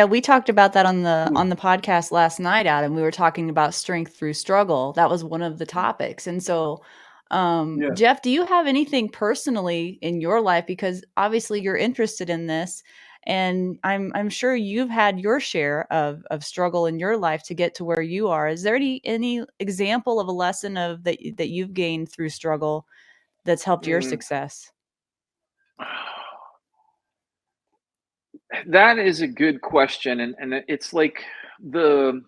Yeah, we talked about that on the Ooh, podcast last night, Adam. We were talking about strength through struggle. That was one of the topics. And so, yeah. Jeff, do you have anything personally in your life, because obviously you're interested in this, and I'm sure you've had your share of struggle in your life to get to where you are. Is there any example of a lesson of that you've gained through struggle that's helped your Mm. success? That is a good question, and it's like the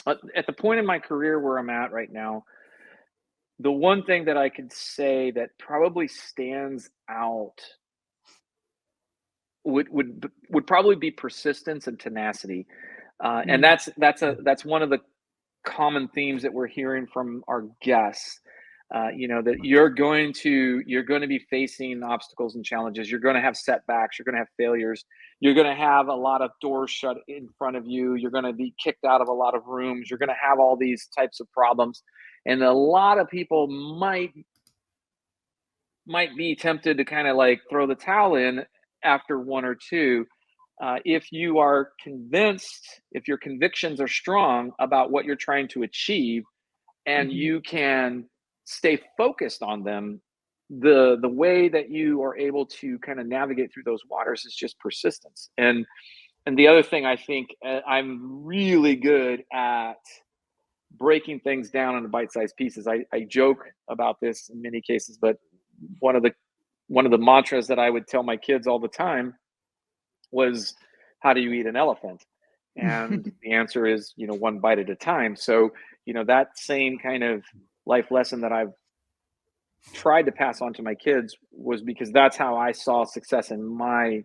at the point in my career where I'm at right now, the one thing that I could say that probably stands out would probably be persistence and tenacity, and Mm, that's one of the common themes that we're hearing from our guests. That you're going to be facing obstacles and challenges. You're going to have setbacks. You're going to have failures. You're going to have a lot of doors shut in front of you. You're going to be kicked out of a lot of rooms. You're going to have all these types of problems, and a lot of people might be tempted to kind of like throw the towel in after one or two. If you are convinced, if your convictions are strong about what you're trying to achieve, and mhm, you can stay focused on them, the way that you are able to kind of navigate through those waters is just persistence. And the other thing I think, I'm really good at breaking things down into bite-sized pieces. I joke about this in many cases, but one of the one of the mantras that I would tell my kids all the time was, how do you eat an elephant? And the answer is, one bite at a time. So, that same kind of life lesson that I've tried to pass on to my kids was because that's how I saw success in my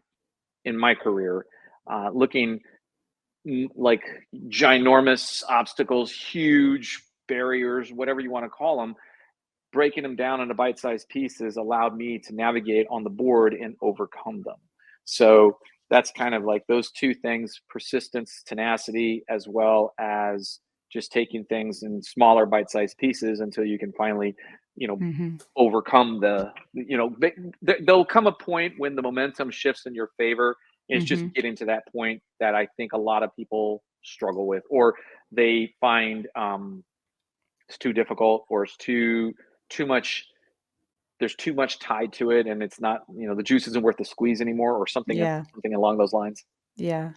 career. Looking like ginormous obstacles, huge barriers, whatever you want to call them, breaking them down into bite-sized pieces allowed me to navigate on the board and overcome them. So that's kind of like those two things: persistence, tenacity, as well as just taking things in smaller bite-sized pieces until you can finally, mhm. overcome there'll come a point when the momentum shifts in your favor. It's just Mhm. getting to that point that I think a lot of people struggle with, or they find it's too difficult, or it's too much. There's too much tied to it, and it's not, the juice isn't worth the squeeze anymore, or something Yeah. something along those lines. Yeah.